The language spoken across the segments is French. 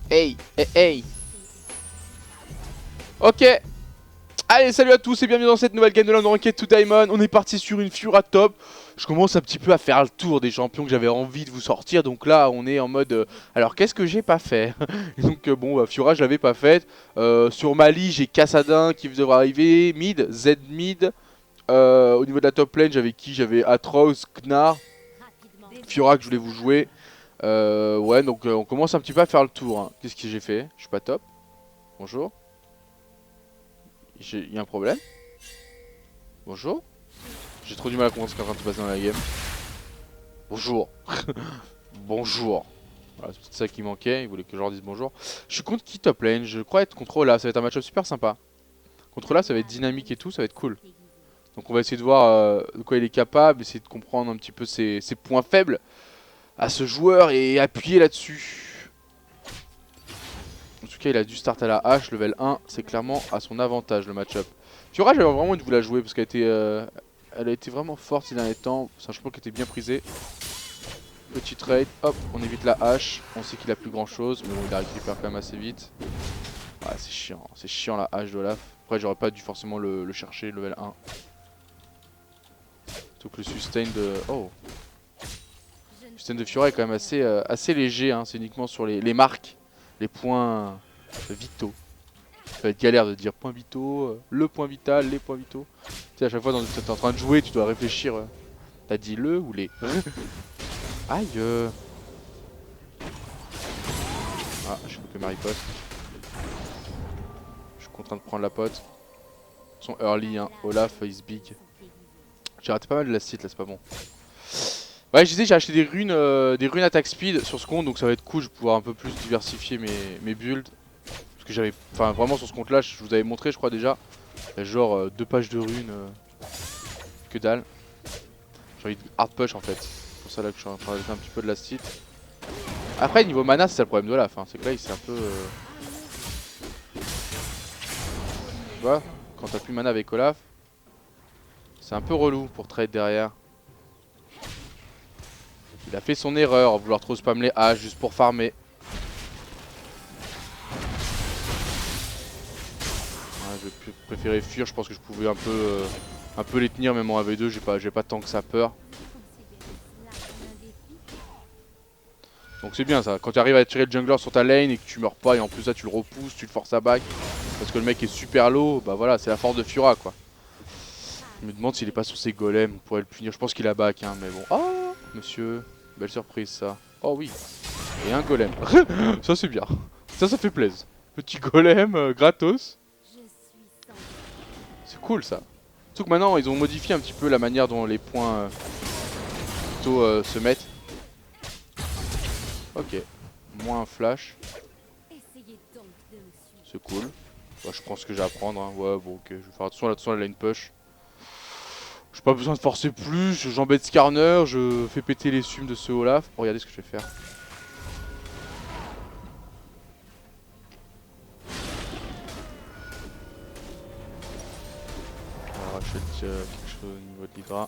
Hey, hey, hey. Ok. Allez, salut à tous et bienvenue dans cette nouvelle game de Land Ranked to Diamond. On est parti sur une Fiora top. Je commence un petit peu à faire le tour des champions que j'avais envie de vous sortir. Donc là, on est en mode... alors, qu'est-ce que j'ai pas fait? Donc bon, Fiora, je l'avais pas faite. Sur Mali, j'ai Kassadin qui devrait arriver. Mid, Z mid. Au niveau de la top lane, j'avais qui? J'avais Atrox, Gnar, Fiora que je voulais vous jouer. Ouais, donc on commence un petit peu à faire le tour. Hein. Qu'est-ce que j'ai fait? Je suis pas top. Bonjour. Il y a un problème? Bonjour. J'ai trop du mal à comprendre ce qui est en train de se passer dans la game. Bonjour. Bonjour. Voilà, c'est peut-être ça qui manquait, il voulait que je leur dise bonjour. Je suis contre qui top lane? Je crois être contre Olaf, ça va être un match-up super sympa. Contre Olaf, ça va être dynamique et tout, ça va être cool. Donc on va essayer de voir de quoi il est capable, essayer de comprendre un petit peu ses points faibles à ce joueur et appuyer là-dessus. En tout cas, il a dû start à la hache, level 1, c'est clairement à son avantage le match-up. Fiora, j'avais vraiment envie de vous la jouer parce qu'elle elle a été vraiment forte ces derniers temps. C'est un champion qui était bien prisé. Petit trade, hop, on évite la hache. On sait qu'il a plus grand chose, mais bon, il la récupère quand même assez vite. Ouais, c'est chiant la hache d'Olaf. Après, j'aurais pas dû forcément le chercher, level 1. Surtout que le sustain de. Oh! Le sustain de Fiora est quand même assez léger, hein. C'est uniquement sur les marques, les points vitaux. Ça va être galère de dire points vitaux, le point vital, les points vitaux. Tu sais, à chaque fois, t'es en train de jouer, tu dois réfléchir. T'as dit le ou les? Aïe! Ah, j'ai coupé ma riposte. Je suis contraint de prendre la pote. Ils sont early, hein. Olaf is big. J'ai raté pas mal de la site là, c'est pas bon. Ouais, je disais, j'ai acheté des runes attack speed sur ce compte, donc ça va être cool. Je vais pouvoir un peu plus diversifier mes builds. Parce que j'avais. Enfin, vraiment sur ce compte là, je vous avais montré, je crois déjà. Il y a genre 2 pages de runes. Que dalle. J'ai envie de hard push en fait. C'est pour ça là que je suis en train d'ajouter un petit peu de la site. Après, niveau mana, c'est ça le problème d'Olaf. Hein. C'est que là, il s'est un peu. Tu vois, quand t'as plus mana avec Olaf, c'est un peu relou pour trade derrière. Il a fait son erreur en vouloir trop spam les haches juste pour farmer. Ouais, je vais préférer fuir, je pense que je pouvais un peu les tenir même en AV2, j'ai pas tant que ça peur. Donc c'est bien ça, quand tu arrives à tirer le jungler sur ta lane et que tu meurs pas et en plus là tu le repousses, tu le forces à back parce que le mec est super low, bah voilà, c'est la force de Fiora quoi. Je me demande s'il est pas sur ses golems, on pourrait le punir, je pense qu'il a back hein, mais bon. Oh monsieur, belle surprise ça. Oh oui, et un golem, ça c'est bien, ça fait plaisir. Petit golem gratos. C'est cool ça. Surtout que maintenant ils ont modifié un petit peu la manière dont les points plutôt se mettent. Ok, moins un flash. C'est cool. Bah, je pense que j'ai à prendre. Hein. Ouais, bon, ok. Je vais faire attention là-dessus, elle a une push. J'ai pas besoin de forcer plus. J'embête Skarner. Je fais péter les sumes de ce Olaf. Oh, regardez ce que je vais faire. On va racheter quelque chose au niveau de l'Hydra.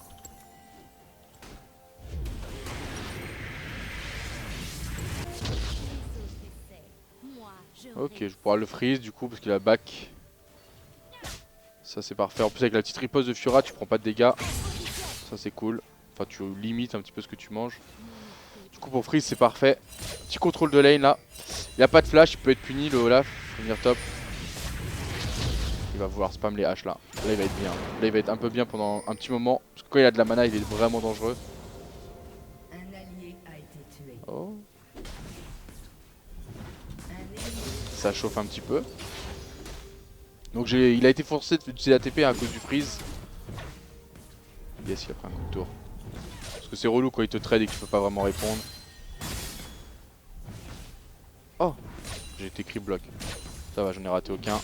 Ok, je pourrai le freeze du coup parce qu'il a back. Ça c'est parfait. En plus avec la petite riposte de Fiora, tu prends pas de dégâts. Ça c'est cool. Enfin tu limites un petit peu ce que tu manges. Du coup pour freeze c'est parfait. Petit contrôle de lane là. Il a pas de flash, il peut être puni le Olaf. Faut venir top. Il va vouloir spam les haches là. Là il va être bien. Là il va être un peu bien pendant un petit moment. Parce que quand il a de la mana il est vraiment dangereux. Oh. Ça chauffe un petit peu. Donc il a été forcé d'utiliser la TP à cause du freeze. Yes, il a pris un coup de tour. Parce que c'est relou quand il te trade et que tu peux pas vraiment répondre. Oh, j'ai été crit block. Ça va, j'en ai raté aucun.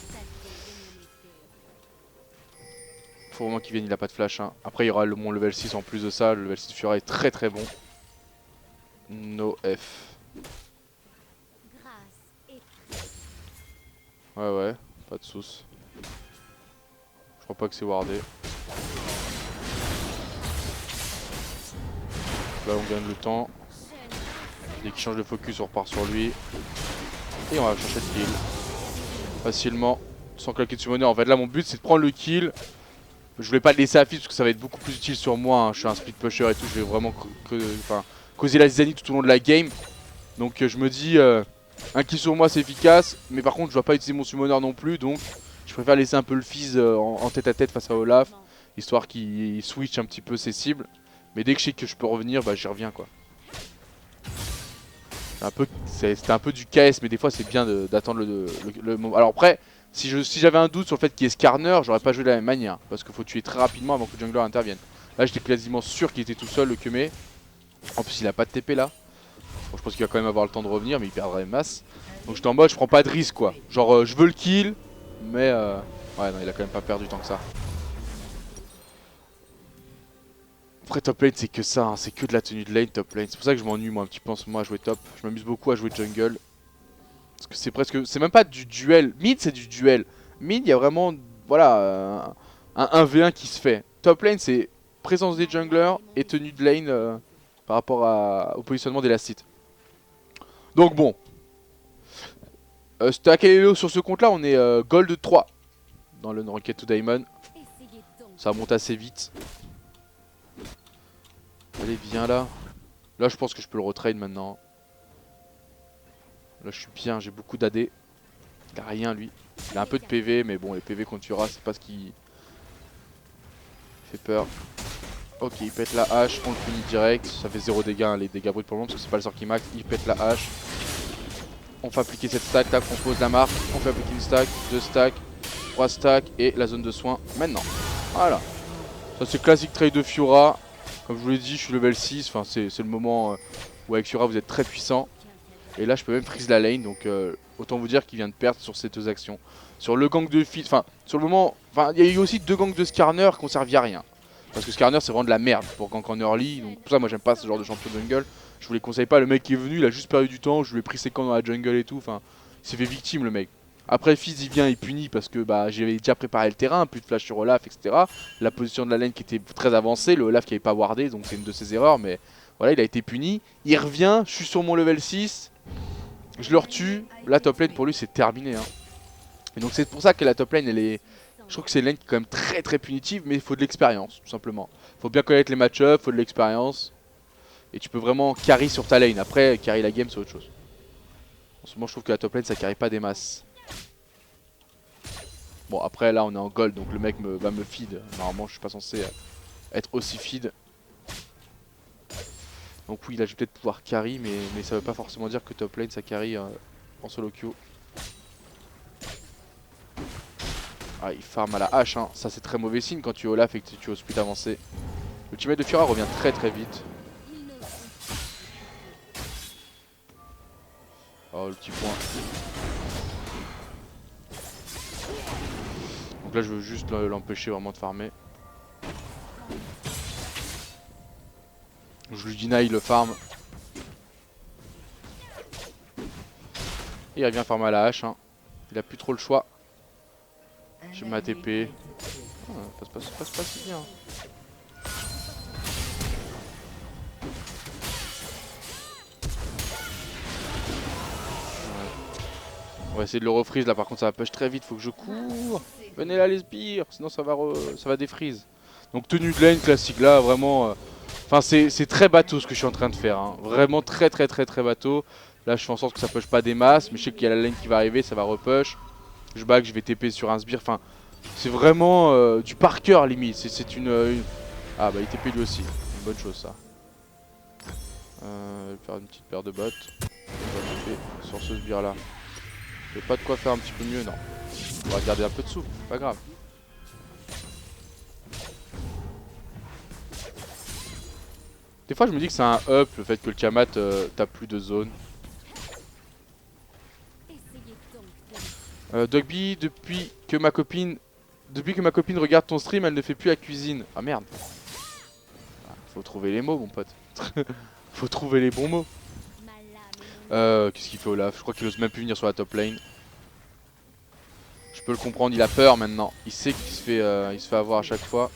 Faut vraiment qu'il vienne, il a pas de flash. Hein. Après, il y aura mon level 6 en plus de ça. Le level 6 de Fiora est très très bon. No F. Ouais, pas de sauce. Je crois pas que c'est wardé. Là, on gagne le temps. Dès qu'il change de focus, on repart sur lui. Et on va chercher le kill. Facilement, sans claquer de summoner. En fait, là, mon but, c'est de prendre le kill. Je voulais pas le laisser à Fizz parce que ça va être beaucoup plus utile sur moi. Hein. Je suis un split pusher et tout. Je vais vraiment causer la zizanie tout au long de la game. Donc, je me dis, un kill sur moi, c'est efficace. Mais par contre, je dois pas utiliser mon summoner non plus. Donc, je préfère laisser un peu le Fizz en tête à tête face à Olaf. Histoire qu'il switch un petit peu ses cibles. Mais dès que je sais que je peux revenir, bah j'y reviens quoi. C'était un peu du KS, mais des fois c'est bien d'attendre le moment. Alors après, si j'avais un doute sur le fait qu'il y ait Skarner, j'aurais pas joué de la même manière. Parce qu'il faut tuer très rapidement avant que le jungler intervienne. Là j'étais quasiment sûr qu'il était tout seul, le Kemé. En plus il a pas de TP là. Bon, je pense qu'il va quand même avoir le temps de revenir, mais il perdrait masse. Donc j'étais en mode je prends pas de risque quoi. Genre je veux le kill, mais ouais non il a quand même pas perdu tant que ça. Après top lane c'est que ça, hein. C'est que de la tenue de lane top lane. C'est pour ça que je m'ennuie moi un petit peu en ce moment à jouer top. Je m'amuse beaucoup à jouer jungle. Parce que c'est presque, c'est même pas du duel. Mid c'est du duel. Mid il y a vraiment, voilà, un 1v1 qui se fait. Top lane c'est présence des junglers et tenue de lane par rapport au positionnement des last hits. Donc bon. Stack et Elo sur ce compte là on est gold 3 dans le Ranked to Diamond. Ça monte assez vite. Allez viens là. Là je pense que je peux le retrade maintenant. Là je suis bien, j'ai beaucoup d'AD. Il a rien lui. Il a un peu de PV mais bon les PV qu'on tuera c'est pas ce qui fait peur. Ok il pète la hache, on le finit direct. Ça fait 0 dégâts hein, les dégâts bruts pour le moment parce que c'est pas le sort qui max. Il pète la hache. On fait appliquer cette stack, tac on pose la marque. On fait appliquer une stack, 2 stacks, 3 stacks et la zone de soins maintenant. Voilà. Ça c'est classique trade de Fiora. Comme je vous l'ai dit, je suis level 6, enfin, c'est le moment où avec Fiora vous êtes très puissant. Et là je peux même freeze la lane, donc autant vous dire qu'il vient de perdre sur ces deux actions. Sur le gank de Fizz, enfin sur le moment, enfin il y a eu aussi 2 ganks de Skarner qui ont servi à rien. Parce que Skarner c'est vraiment de la merde pour gank en early, donc pour ça moi j'aime pas ce genre de champion de jungle. Je vous les conseille pas, le mec qui est venu il a juste perdu du temps, je lui ai pris ses camps dans la jungle et tout, enfin il s'est fait victime le mec. Après Fizz il vient, il punit parce que bah j'avais déjà préparé le terrain, plus de flash sur Olaf etc. La position de la lane qui était très avancée, le Olaf qui avait pas wardé donc c'est une de ses erreurs mais voilà il a été puni. Il revient, je suis sur mon level 6, je le retue, la top lane pour lui c'est terminé hein. Et donc c'est pour ça que la top lane elle est... Je trouve que c'est une lane qui est quand même très très punitive mais il faut de l'expérience tout simplement. Faut bien connaître les match-ups, faut de l'expérience. Et tu peux vraiment carry sur ta lane, après carry la game c'est autre chose. En ce moment je trouve que la top lane ça carry pas des masses. Bon après là on est en gold donc le mec va me feed. Normalement je suis pas censé être aussi feed. Donc oui là je vais peut-être pouvoir carry mais ça veut pas forcément dire que top lane ça carry en solo queue. Ah il farm à la hache hein. Ça c'est très mauvais signe quand tu es Olaf et que tu es au split avancé. Le teammate de Fiora revient très très vite. Oh le petit point. Donc là je veux juste l'empêcher vraiment de farmer. Je lui deny le farm. Et il revient farmer à la hache hein. Il a plus trop le choix. J'ai ma TP. Ah, ça passe pas si bien. On va essayer de le refreeze là par contre ça va push très vite, faut que je cours. Venez là les sbires, sinon ça va défreeze. Donc tenue de lane classique là vraiment. Enfin c'est très bateau ce que je suis en train de faire. Hein. Vraiment très bateau. Là je fais en sorte que ça push pas des masses, mais je sais qu'il y a la lane qui va arriver, ça va repush. Je back, je vais TP sur un sbire. Enfin c'est vraiment du par cœur limite. C'est une... Ah bah il TP lui aussi, une bonne chose ça. Je vais faire une petite paire de bottes. Sur ce sbire là. J'ai pas de quoi faire un petit peu mieux, non. On va garder un peu de souffle, pas grave. Des fois je me dis que c'est un up le fait que le Tiamat tape plus de zone. Dogby, depuis que ma copine regarde ton stream, elle ne fait plus la cuisine. Ah merde. Faut trouver les mots mon pote. Faut trouver les bons mots. Qu'est-ce qu'il fait Olaf? Je crois qu'il ose même plus venir sur la top lane. Je peux le comprendre, il a peur maintenant. Il sait qu'il se fait avoir à chaque fois.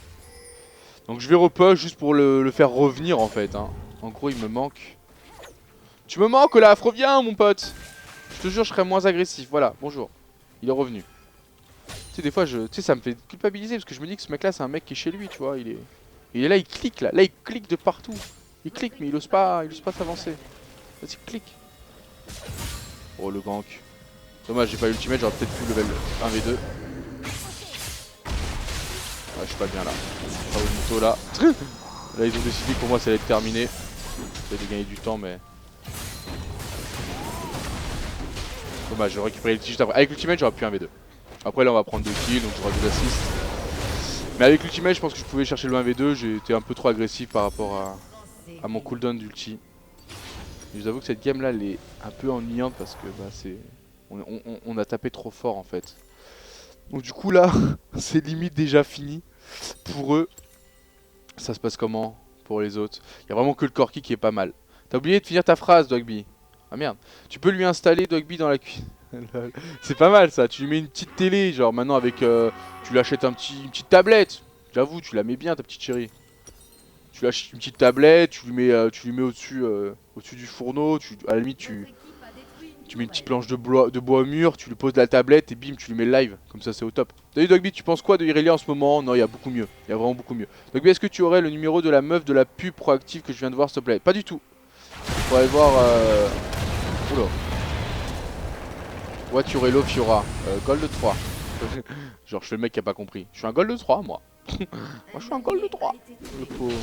Donc je vais repush juste pour le faire revenir en fait. Hein. En gros il me manque Tu me manques Olaf, reviens mon pote. Je te jure je serai moins agressif, voilà, bonjour. Il est revenu. Tu sais des fois ça me fait culpabiliser parce que je me dis que ce mec là c'est un mec qui est chez lui, tu vois, il est là, il clique là, il clique de partout. Il clique mais il ose pas s'avancer. Vas-y clique. Oh le gank. Dommage j'ai pas eu l'ultimate, j'aurais peut-être pu level 1v2. Ouais, je suis pas bien là. Pas au moto là. Là ils ont décidé que pour moi ça allait être terminé. J'essaie de gagner du temps mais... Dommage, j'ai récupéré l'ulti juste après. Avec l'ultimate j'aurais pu 1v2. Après là on va prendre 2 kills donc j'aurai 2 assists. Mais avec l'ultimate je pense que je pouvais chercher le 1v2. J'ai été un peu trop agressif par rapport à mon cooldown d'ulti. Je vous avoue que cette game là elle est un peu ennuyante parce que bah c'est... On a tapé trop fort en fait. Donc du coup là c'est limite déjà fini. Pour eux, ça se passe comment pour les autres? Il y a vraiment que le Corki qui est pas mal. T'as oublié de finir ta phrase, Dogby. Ah merde. Tu peux lui installer Dogby dans la cuisine. C'est pas mal ça. Tu lui mets une petite télé, genre maintenant avec... tu lui achètes une petite tablette. J'avoue, tu la mets bien ta petite chérie. Tu lui achètes une petite tablette, tu lui mets au-dessus du fourneau. À la limite, tu mets une petite planche de bois mûr, tu lui poses la tablette et bim, tu lui mets le live. Comme ça, c'est au top. Salut Dogby, tu penses quoi de Irelia en ce moment? Non, il y a beaucoup mieux. Il y a vraiment beaucoup mieux. Dogby, est-ce que tu aurais le numéro de la meuf de la pub proactive que je viens de voir, s'il te plaît? Pas du tout. Il faudrait voir... Oula. What you hello Fiora. Gold 3. Genre, je suis le mec qui a pas compris. Je suis un Gold 3, moi. Moi, je suis un Gold 3. Le pauvre.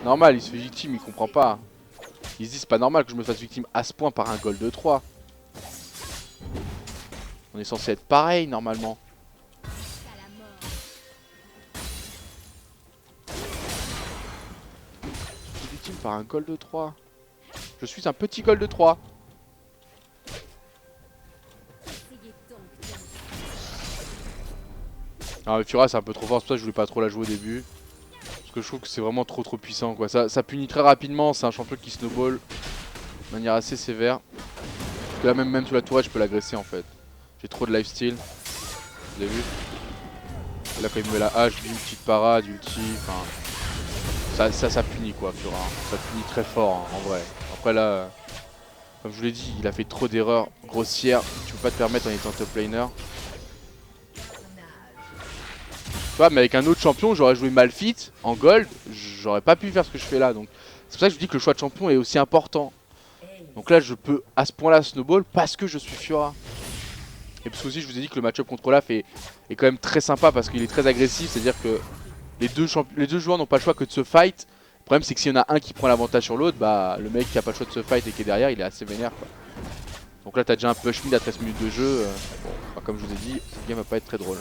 Normal, il se fait victime, il comprend pas. Il se dit c'est pas normal que je me fasse victime à ce point par un Gold 3. On est censé être pareil normalement. Je suis victime par un Gold 3. Je suis un petit Gold 3. Ah mais Fiora c'est un peu trop fort, c'est pour ça que je voulais pas trop la jouer au début. Parce que je trouve que c'est vraiment trop puissant quoi. Ça punit très rapidement, c'est un champion qui snowball de manière assez sévère. Parce que là même sous la tourelle je peux l'agresser en fait. J'ai trop de lifesteal. Vous avez vu? Et là quand il me met la hache, une petite parade, ulti, enfin... Ça punit quoi Fiora. Ça punit très fort hein, en vrai. Après là, comme je vous l'ai dit, il a fait trop d'erreurs grossières. Tu peux pas te permettre en étant top laner. Tu vois, mais avec un autre champion, j'aurais joué Malphite en gold, j'aurais pas pu faire ce que je fais là. Donc c'est pour ça que je dis que le choix de champion est aussi important. Donc là, je peux à ce point-là snowball parce que je suis Fiora. Et parce que aussi, je vous ai dit que le match-up contre Olaf est quand même très sympa parce qu'il est très agressif. C'est-à-dire que les deux joueurs n'ont pas le choix que de se fight. Le problème, c'est que s'il y en a un qui prend l'avantage sur l'autre, bah le mec qui a pas le choix de se fight et qui est derrière, il est assez vénère quoi. Donc là, t'as déjà un push mid à 13 minutes de jeu. Bon, bah, comme je vous ai dit, cette game va pas être très drôle.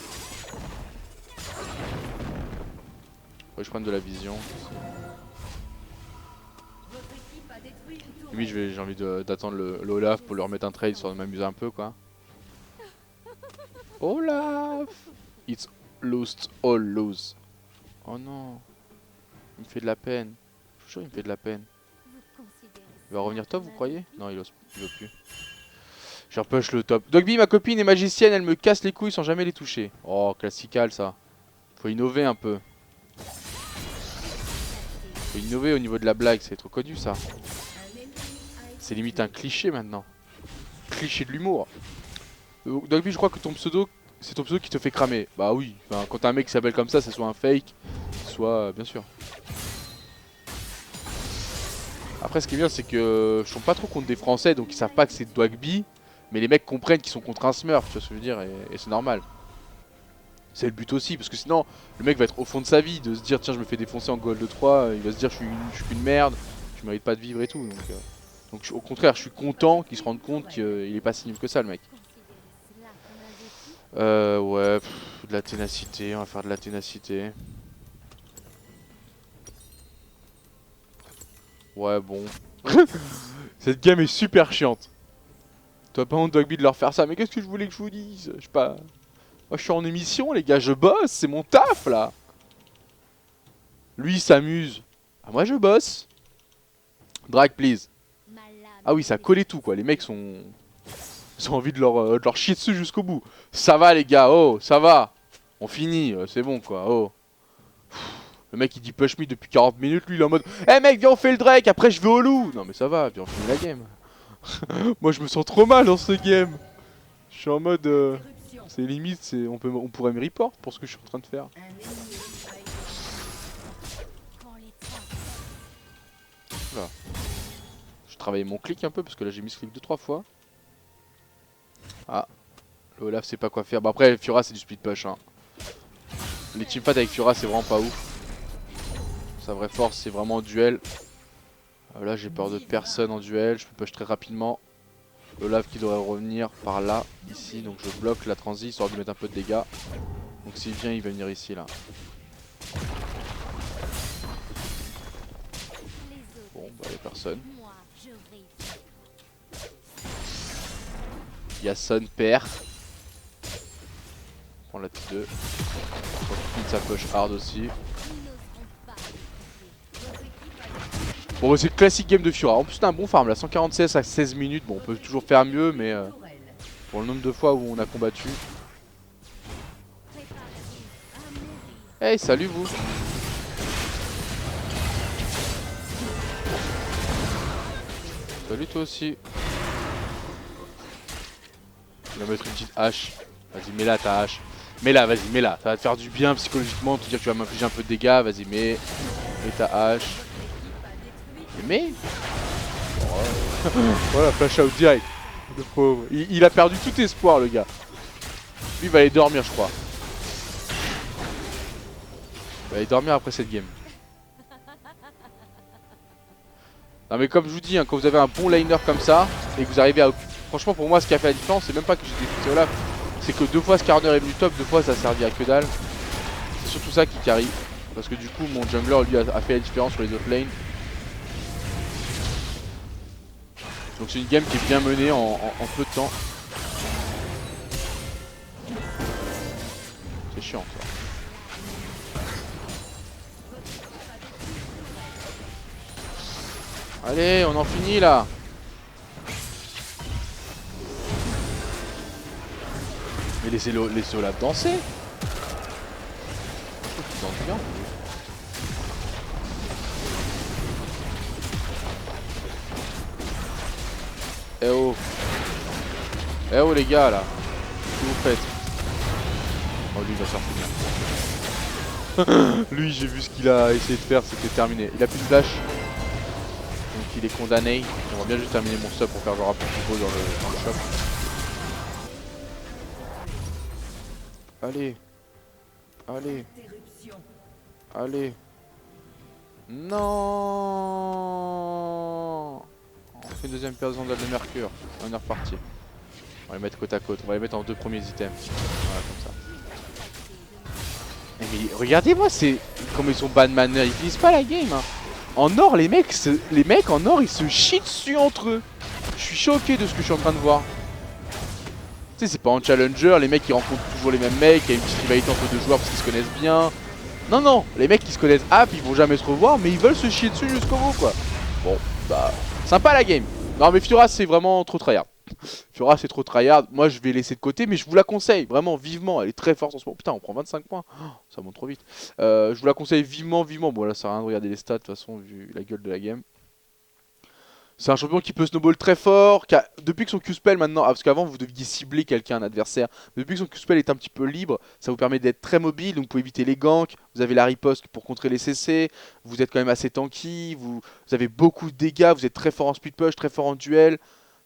Faut que je prenne de la vision. Limite j'ai envie d'attendre le Olaf pour lui remettre un trade histoire de m'amuser un peu quoi. Olaf! It's lost all lose. Oh non. Il me fait de la peine. Je suis sûr il me fait de la peine. Il va revenir top vous croyez? Non il veut plus. Je repush le top. Dogby ma copine est magicienne, elle me casse les couilles sans jamais les toucher. Oh classical ça. Faut innover un peu. Faut innover au niveau de la blague, c'est trop connu ça. C'est limite un cliché maintenant. Cliché de l'humour. Dogby, je crois que ton pseudo, c'est ton pseudo qui te fait cramer. Bah oui, enfin, quand t'as un mec qui s'appelle comme ça, c'est soit un fake, soit... bien sûr. Après, ce qui est bien, c'est que je tombe pas trop contre des Français, donc ils savent pas que c'est Dogby. Mais les mecs comprennent qu'ils sont contre un smurf, tu vois ce que je veux dire, et c'est normal. C'est le but aussi, parce que sinon, le mec va être au fond de sa vie, de se dire, tiens, je me fais défoncer en gold 3, il va se dire, je suis qu'une merde, je mérite pas de vivre et tout. Donc au contraire, je suis content qu'il se rende compte qu'il est pas si nul que ça, le mec. Ouais, de la ténacité, on va faire de la ténacité. Ouais, bon. Cette game est super chiante. T'as pas honte, Dogby, de leur faire ça, mais qu'est-ce que je voulais que je vous dise? Je sais pas. Moi, je suis en émission, les gars, je bosse, c'est mon taf, là. Lui, il s'amuse. Ah, moi, je bosse. Drag, please. Ah oui, ça collait tout, quoi. Les mecs sont... Ils ont envie de leur chier dessus jusqu'au bout. Ça va, les gars, oh, ça va. On finit, c'est bon, quoi, oh. Le mec il dit push me depuis 40 minutes, lui il est en mode eh mec viens on fait le Drake, après je vais au loup. Non mais ça va, viens on finit la game. Moi je me sens trop mal dans ce game. Je suis en mode c'est limite, on pourrait me report pour ce que je suis en train de faire. Là. Je travaille mon clic un peu parce que là j'ai mis ce clic 2-3 fois. Ah, le Olaf sait pas quoi faire. Bah après Fiora c'est du split push hein. Les teamfights avec Fiora c'est vraiment pas ouf. Sa vraie force c'est vraiment en duel. Là j'ai peur de personne en duel, je peux push très rapidement. Olaf qui devrait revenir par là, ici, donc je bloque la transi histoire de lui mettre un peu de dégâts. Donc s'il vient il va venir ici là. Bon bah y'a personne. Y'a Son père. On prend la T2. On sa push hard aussi. Bon bah c'est le classique game de Fiora. En plus c'est un bon farm là, 140 CS à 16 minutes. Bon on peut toujours faire mieux mais pour le nombre de fois où on a combattu. Hey salut vous. Salut toi aussi. Il va mettre une petite hache. Vas-y mets là ta hache. Mets-la, vas-y mets-la. Ça va te faire du bien psychologiquement, te dire que tu vas m'infliger un peu de dégâts. Vas-y mets ta hache. Mais voilà, flash out direct. Le pauvre. Il a perdu tout espoir le gars. Lui il va aller dormir je crois. Il va aller dormir après cette game. Non mais comme je vous dis, hein, quand vous avez un bon liner comme ça et que vous arrivez à... Franchement pour moi ce qui a fait la différence c'est même pas que j'ai défouté Olaf. C'est que 2 fois Skarner est venu top, 2 fois ça a servi à que dalle. C'est surtout ça qui carry. Parce que du coup mon jungler lui a fait la différence sur les autres lanes. Donc c'est une game qui est bien menée en peu de temps. C'est chiant ça. Allez, on en finit là. Mais laissez Olaf danser. Il danse bien. Eh oh. Eh oh les gars là. Qu'est-ce que vous faites? Oh lui il va se faire finir. Lui j'ai vu ce qu'il a essayé de faire, c'était terminé. Il a plus de flash. Donc il est condamné. J'aimerais bien juste terminer mon sub pour faire genre un peu plus beau dans le shop. Allez. Allez. Allez. Non. On fait une deuxième personne de mercure. On est reparti. On va les mettre côte à côte. On va les mettre en 2 premiers items. Voilà comme ça. Mais regardez-moi c'est comme ils sont bad manner. Ils finissent pas la game hein. En or les mecs en or ils se chient dessus entre eux. Je suis choqué de ce que je suis en train de voir. Tu sais c'est pas en challenger, les mecs ils rencontrent toujours les mêmes mecs, il y a une petite rivalité entre 2 joueurs parce qu'ils se connaissent bien. Non non, les mecs qui se connaissent ils vont jamais se revoir mais ils veulent se chier dessus jusqu'au bout quoi. Bon bah sympa la game. Non mais Fiora c'est vraiment trop tryhard. Fiora c'est trop tryhard, moi je vais laisser de côté mais je vous la conseille vraiment vivement, elle est très forte en ce moment. Putain on prend 25 points, oh, ça monte trop vite. Je vous la conseille vivement. Bon là ça sert à rien de regarder les stats de toute façon vu la gueule de la game. C'est un champion qui peut snowball très fort, depuis que son Q-spell maintenant, parce qu'avant vous deviez cibler quelqu'un, un adversaire, depuis que son Q-spell est un petit peu libre, ça vous permet d'être très mobile, donc vous pouvez éviter les ganks, vous avez la riposte pour contrer les CC, vous êtes quand même assez tanky, vous avez beaucoup de dégâts, vous êtes très fort en speed push, très fort en duel.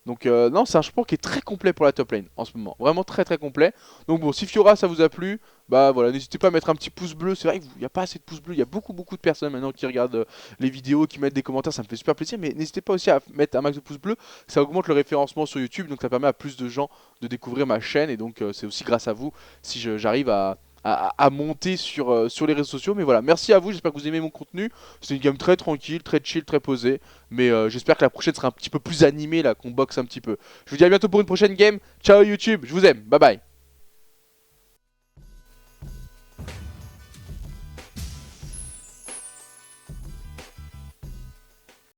Donc non, c'est un champion qui est très complet pour la top lane en ce moment, vraiment très complet. Donc bon, si Fiora ça vous a plu, bah voilà, n'hésitez pas à mettre un petit pouce bleu. C'est vrai qu'il n'y a pas assez de pouces bleus, il y a beaucoup de personnes maintenant qui regardent les vidéos, qui mettent des commentaires, ça me fait super plaisir. Mais n'hésitez pas aussi à mettre un max de pouces bleus, ça augmente le référencement sur YouTube, donc ça permet à plus de gens de découvrir ma chaîne. Et donc c'est aussi grâce à vous si j'arrive à monter sur les réseaux sociaux. Mais voilà, merci à vous, j'espère que vous aimez mon contenu. C'est une game très tranquille, très chill, très posée. Mais j'espère que la prochaine sera un petit peu plus animée là, qu'on boxe un petit peu. Je vous dis à bientôt pour une prochaine game. Ciao YouTube, je vous aime, bye bye.